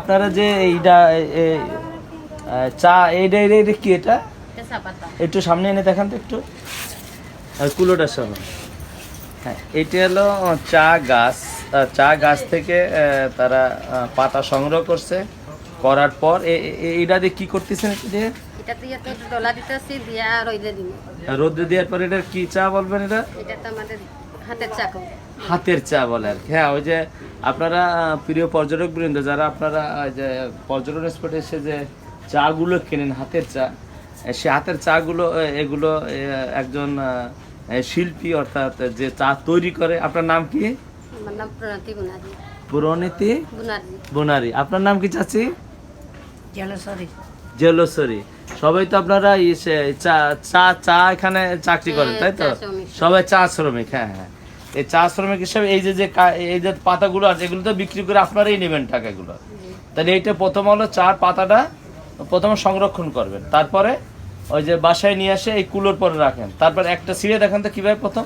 আপনারা যে এইটা চা এইটা কি এটা একটু সামনে এনে দেখান তো একটু কুলোটার সামনে। হ্যাঁ, এটা হলো চা গাছ থেকে তারা পাতা সংগ্রহ করছে, করার পর এইটা দিয়ে কি করতেছেন? এটা দিয়ে রোদে দেওয়ার পর এটা কি চা বলবেন? এটা হাতের চা বলে আর কি। হ্যাঁ, ওই যে আপনারা প্রিয় পর্যটক বৃন্দ, যারা আপনারা যে পর্যটন স্পটে এসে যে চাগুলো কেনেন হাতের চা, সে হাতের চাগুলো এগুলো একজন শিল্পী অর্থাৎ যে চা তৈরি করে। আপনার নাম কি? প্রণীতি বুনারি। আপনার নাম কি চাচি? জেলসরি। সবাই তো আপনারা চা এখানে চাকরি করেন, তাই তো? সবাই চা শ্রমিক। হ্যাঁ হ্যাঁ, এই চা শ্রমিক হিসাবে এই যে পাতাগুলো আছে, এগুলো তো বিক্রি করে আপনারাই নেবেন টাকাগুলো। তাহলে এইটা প্রথম হলো চার পাতাটা প্রথমে সংরক্ষণ করবেন, তারপরে ওই যে বাসায় নিয়ে আসে এই কুলোর পরে রাখেন, তারপর একটা ছিঁড়ে দেখেন তো কিভাবে প্রথম।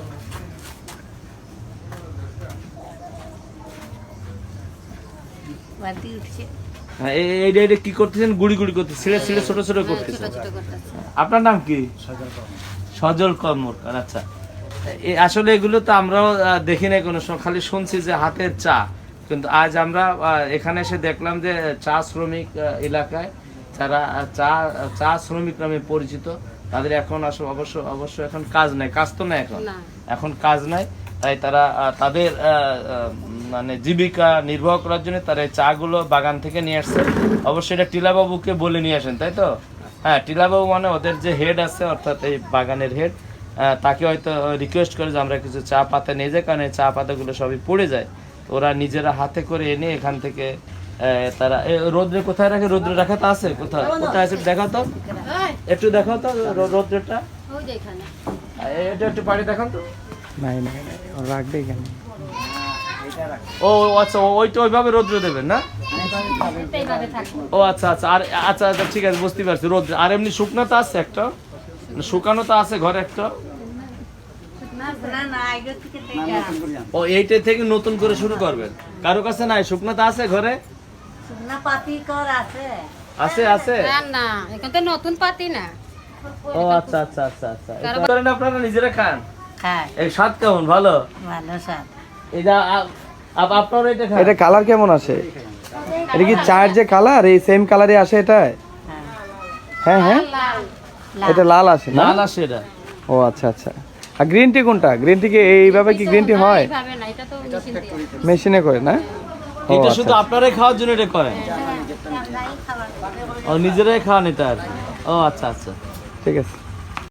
হ্যাঁ, এইটা কি করতেছেন? গুড়ি গুড়ি করতে ছিঁড়ে ছোট ছোট করতেছেন। আপনার নাম কি? সজল কর্মকার। আচ্ছা, আসলে এগুলো তো আমরাও দেখি না কোনো সময়, খালি শুনছি যে হাতের চা। কিন্তু আজ আমরা এখানে এসে দেখলাম যে চা শ্রমিক এলাকায় যারা চা শ্রমিক নামে পরিচিত, তাদের এখন অবশ্য এখন কাজ নাই। কাজ তো না, এখন কাজ নাই। তাই তারা তাদের মানে জীবিকা নির্বাহ করার জন্য তারা এই চাগুলো বাগান থেকে নিয়ে আসছে। অবশ্যই এটা টিলাবাবুকে বলে নিয়ে আসেন, তাই তো? হ্যাঁ, টিলাবাবু মানে ওদের যে হেড আছে, অর্থাৎ এই বাগানের হেড, তাকে হয়তো রিকোয়েস্ট করে যে আমরা কিছু চা পাতা নিয়ে যাই, কারণ এই চা পাতাগুলো সবই পড়ে যায়। ওরা নিজেরা হাতে করে এনে এখান থেকে তারা রোদ্রে কোথায় রাখে? রোদ্রে রাখা তো আছে, কোথায় আছে দেখাও তো, একটু দেখাও তো রোদ্রেটা, এটা একটু পাড়ি দেখান তো। রাখবে এখানে। ও আচ্ছা, ওইটা ওইভাবে রোদ্র দেবেন না? ও আচ্ছা আচ্ছা, আর আচ্ছা আচ্ছা, ঠিক আছে, বুঝতে পারছি। রোদ্র আর এমনি শুকনো তো আছে একটা, শুকানো তো আছে ঘরে একটা। ও এইটা থেকে নতুন করে শুরু করবেন? কারো কাছে নাই শুকনো তো আছে ঘরে? আছে আছে না, এখন তো নতুন পাতি না। ও আচ্ছা আচ্ছা আচ্ছা আচ্ছা, আপনারা নিজেরা খান? এই স্বাদ কেমন? ভালো স্বাদ। এটা আপনার এটা কালার কেমন আসে? এটা কি চায়ের যে কালার, এই সেম কালারে আসে এটা? হ্যাঁ হ্যাঁ, এটা লাল আসে না? লাল আসে এটা। ও আচ্ছা আচ্ছা। আর গ্রিন টি কোনটা? গ্রিন টি কি এইভাবে কি গ্রিন টি হয়? মেশিনে করে না? এটা শুধু আপনারাই খাওয়ার জন্য এটা করেন? ও নিজেরাই খাওয়ান এটা? ও আচ্ছা আচ্ছা, ঠিক আছে।